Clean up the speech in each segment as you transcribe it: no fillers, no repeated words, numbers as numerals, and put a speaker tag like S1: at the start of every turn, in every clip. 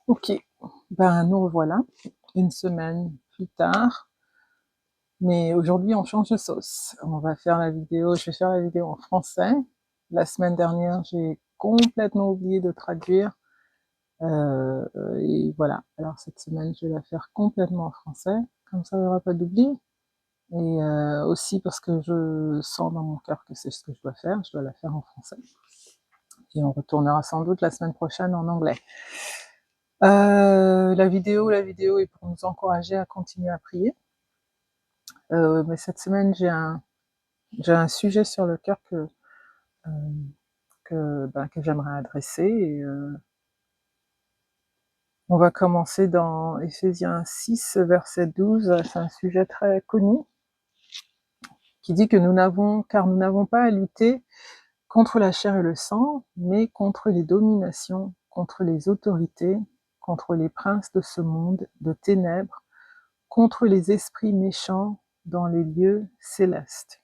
S1: Ok, ben nous revoilà, une semaine plus tard, mais aujourd'hui on change de sauce. On va faire la vidéo, je vais faire la vidéo en français. La semaine dernière, j'ai complètement oublié de traduire, et voilà. Alors cette semaine, je vais la faire complètement en français, comme ça il n'y aura pas d'oubli. Et aussi parce que je sens dans mon cœur que c'est ce que je dois la faire en français. Et on retournera sans doute la semaine prochaine en anglais. La vidéo est pour nous encourager à continuer à prier. Mais cette semaine, j'ai un sujet sur le cœur euh, que j'aimerais adresser. Et, on va commencer dans Éphésiens 6, verset 12. C'est un sujet très connu qui dit que car nous n'avons pas à lutter contre la chair et le sang, mais contre les dominations, contre les autorités, contre les princes de ce monde de ténèbres, contre les esprits méchants dans les lieux célestes.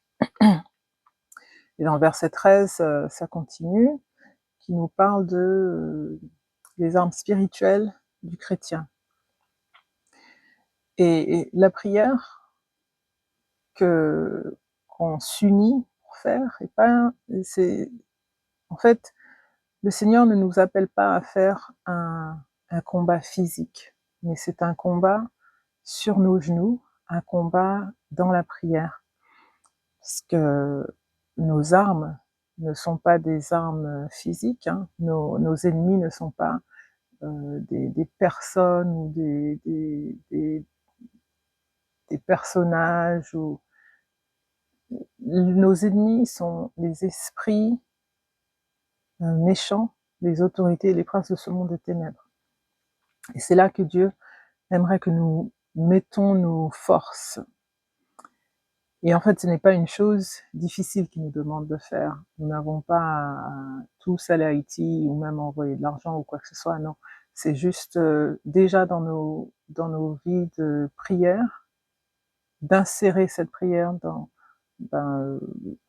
S1: Et dans le verset 13, ça continue, qui nous parle des armes spirituelles du chrétien. Et la prière qu'on s'unit pour faire, en fait, le Seigneur ne nous appelle pas à faire un combat physique, mais c'est un combat sur nos genoux, un combat dans la prière. Parce que nos armes ne sont pas des armes physiques, hein. Nos ennemis ne sont pas des personnes ou des personnages. Nos ennemis sont les esprits méchants, les autorités et les princes de ce monde des ténèbres. Et c'est là que Dieu aimerait que nous mettons nos forces. Et en fait, ce n'est pas une chose difficile qu'il nous demande de faire. Nous n'avons pas à tous aller à Haïti ou même envoyer de l'argent ou quoi que ce soit, non. C'est juste déjà dans nos vies de prière, d'insérer cette prière dans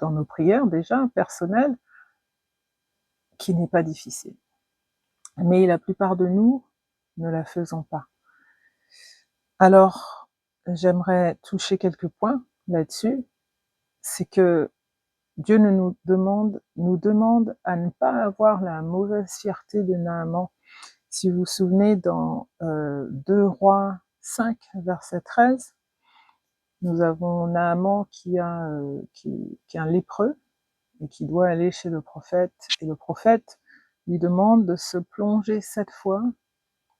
S1: nos prières déjà personnelles, qui n'est pas difficile. Mais la plupart de nous ne la faisons pas. Alors, j'aimerais toucher quelques points là-dessus. C'est que Dieu nous demande à ne pas avoir la mauvaise fierté de Naaman. Si vous vous souvenez, dans 2 Rois 5, verset 13, nous avons Naaman qui est un lépreux et qui doit aller chez le prophète. Et le prophète lui demande de se plonger 7 fois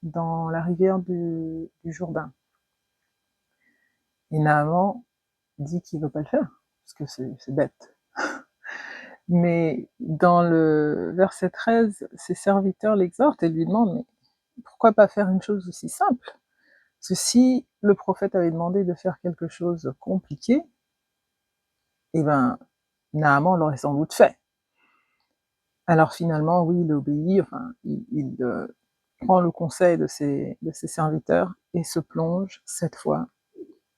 S1: dans la rivière du Jourdain. Et Naaman dit qu'il ne veut pas le faire, parce que c'est bête. Mais dans le verset 13, ses serviteurs l'exhortent et lui demandent, mais pourquoi pas faire une chose aussi simple? Parce que si le prophète avait demandé de faire quelque chose de compliqué, eh ben, Naaman l'aurait sans doute fait. Alors finalement, oui, il obéit, enfin, il prend le conseil de ses serviteurs et se plonge 7 fois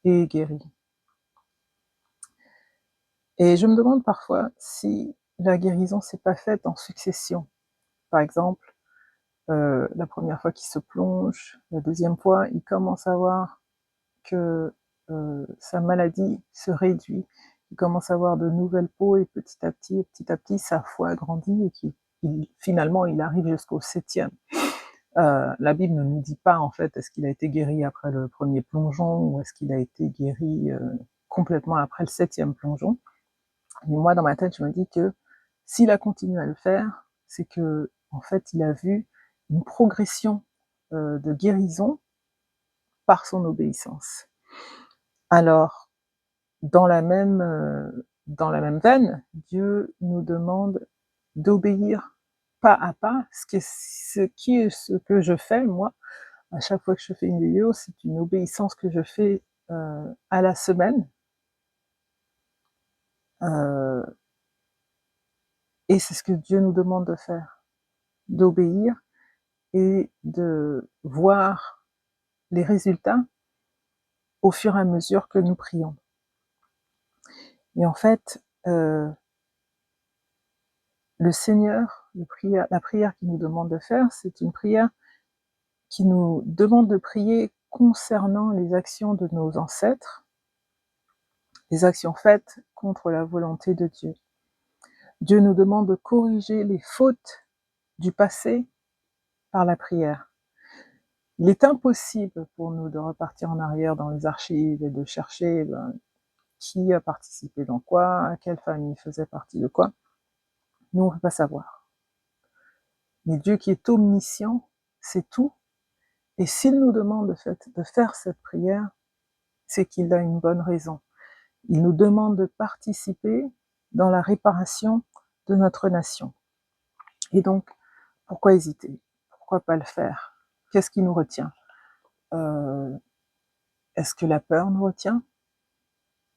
S1: et est guéri. Et je me demande parfois si la guérison s'est pas faite en succession. Par exemple, la première fois qu'il se plonge, la deuxième fois, il commence à voir que sa maladie se réduit, il commence à avoir de nouvelles peaux et petit à petit, sa foi grandit et finalement, il arrive jusqu'au 7e. La Bible ne nous dit pas, en fait, est-ce qu'il a été guéri après le premier plongeon ou est-ce qu'il a été guéri complètement après le 7e plongeon. Mais moi, dans ma tête, je me dis que s'il a continué à le faire, c'est que, en fait, il a vu une progression de guérison par son obéissance. Alors, dans la même veine, Dieu nous demande d'obéir pas à pas, ce que je fais, moi, à chaque fois que je fais une vidéo, c'est une obéissance que je fais à la semaine. Euh, et c'est ce que Dieu nous demande de faire, d'obéir et de voir les résultats au fur et à mesure que nous prions. Et en fait, le Seigneur, la prière qu'il nous demande de faire, c'est une prière qui nous demande de prier concernant les actions de nos ancêtres, les actions faites contre la volonté de Dieu. Dieu nous demande de corriger les fautes du passé par la prière. Il est impossible pour nous de repartir en arrière dans les archives et de chercher qui a participé dans quoi, quelle famille faisait partie de quoi. Nous, on ne peut pas savoir. Mais Dieu qui est omniscient, sait tout. Et s'il nous demande de faire cette prière, c'est qu'il a une bonne raison. Il nous demande de participer dans la réparation de notre nation. Et donc, pourquoi hésiter? Pourquoi pas le faire? Qu'est-ce qui nous retient? Est-ce que la peur nous retient?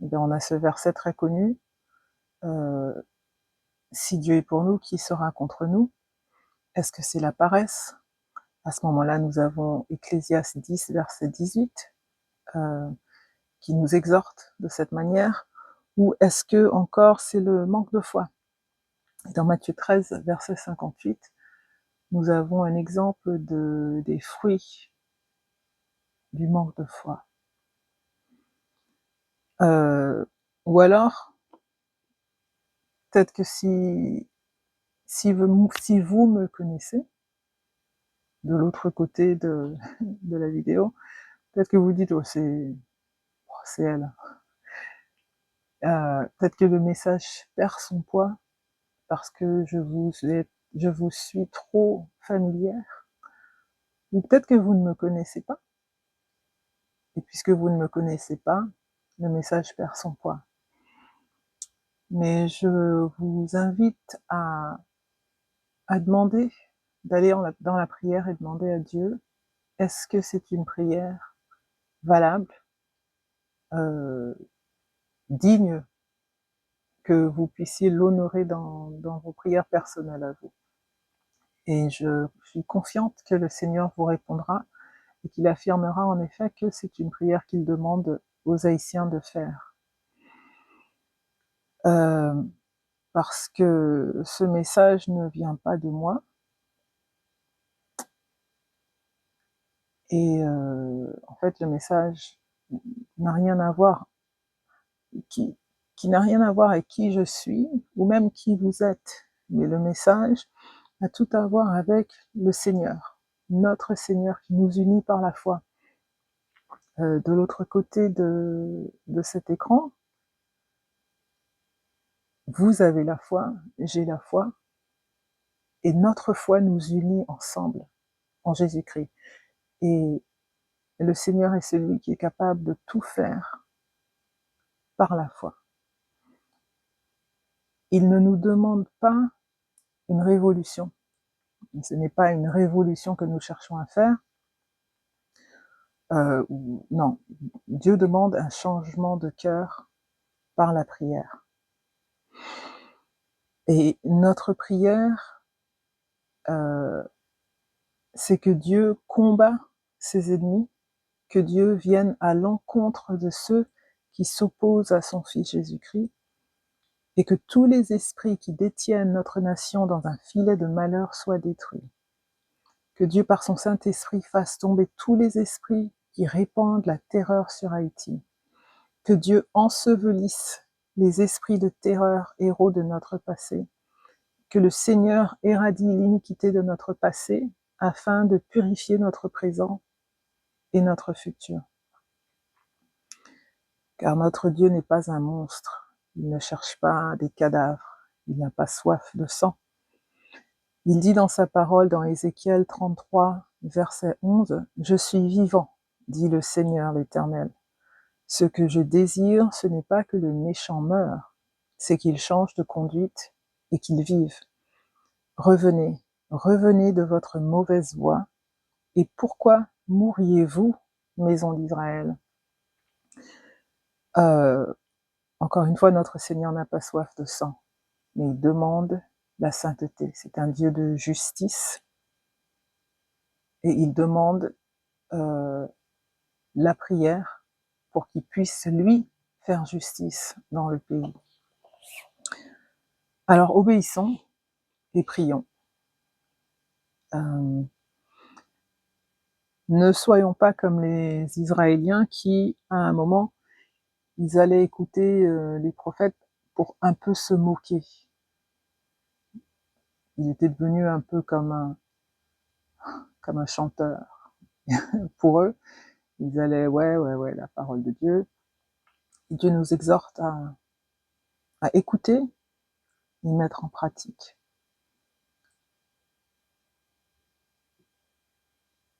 S1: Eh bien, on a ce verset très connu. Si Dieu est pour nous, qui sera contre nous? Est-ce que c'est la paresse? À ce moment-là, nous avons Ecclésiaste 10, verset 18, qui nous exhorte de cette manière. Ou est-ce que encore c'est le manque de foi? Et dans Matthieu 13, verset 58, nous avons un exemple des fruits du manque de foi. Ou alors, peut-être que si vous me connaissez, de l'autre côté de la vidéo, peut-être que vous dites, oh, c'est elle. Peut-être que le message perd son poids parce que je vous suis trop familière. Ou peut-être que vous ne me connaissez pas. Et puisque vous ne me connaissez pas, le message perd son poids. Mais je vous invite à demander, d'aller dans la prière et demander à Dieu, est-ce que c'est une prière valable, digne, que vous puissiez l'honorer dans vos prières personnelles à vous. Et je suis confiante que le Seigneur vous répondra et qu'il affirmera en effet que c'est une prière qu'il demande aux Haïtiens de faire. Parce que ce message ne vient pas de moi, et en fait le message n'a rien à voir, qui n'a rien à voir avec qui je suis, ou même qui vous êtes, mais le message a tout à voir avec le Seigneur, notre Seigneur qui nous unit par la foi. De l'autre côté de cet écran, vous avez la foi, j'ai la foi, et notre foi nous unit ensemble en Jésus-Christ. Et le Seigneur est celui qui est capable de tout faire par la foi. Il ne nous demande pas une révolution. Ce n'est pas une révolution que nous cherchons à faire. Non, Dieu demande un changement de cœur par la prière. Et notre prière, c'est que Dieu combat ses ennemis, que Dieu vienne à l'encontre de ceux qui s'opposent à son Fils Jésus-Christ, et que tous les esprits qui détiennent notre nation dans un filet de malheur soient détruits. Que Dieu, par son Saint-Esprit, fasse tomber tous les esprits qui répandent la terreur sur Haïti. Que Dieu ensevelisse les esprits de terreur, héros de notre passé. Que le Seigneur éradie l'iniquité de notre passé afin de purifier notre présent et notre futur. Car notre Dieu n'est pas un monstre. Il ne cherche pas des cadavres. Il n'a pas soif de sang. Il dit dans sa parole, dans Ézéchiel 33, verset 11, « Je suis vivant, dit le Seigneur l'Éternel. Ce que je désire, ce n'est pas que le méchant meure, c'est qu'il change de conduite et qu'il vive. Revenez, revenez de votre mauvaise voie. Et pourquoi mourriez-vous, maison d'Israël ?» Encore une fois, notre Seigneur n'a pas soif de sang, mais il demande la sainteté. C'est un Dieu de justice et il demande la prière pour qu'il puisse, lui, faire justice dans le pays. Alors, obéissons et prions. Ne soyons pas comme les Israéliens qui, à un moment, ils allaient écouter les prophètes pour un peu se moquer. Il était devenu un peu comme un chanteur. Pour eux, ils allaient, ouais, ouais, ouais, la parole de Dieu. Dieu nous exhorte à écouter et mettre en pratique.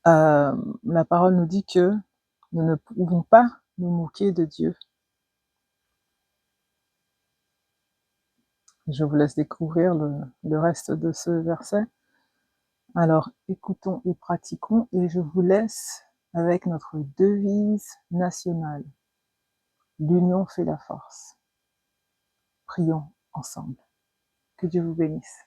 S1: La parole nous dit que nous ne pouvons pas nous moquer de Dieu. Je vous laisse découvrir le reste de ce verset. Alors, écoutons et pratiquons, et je vous laisse avec notre devise nationale. L'union fait la force. Prions ensemble. Que Dieu vous bénisse.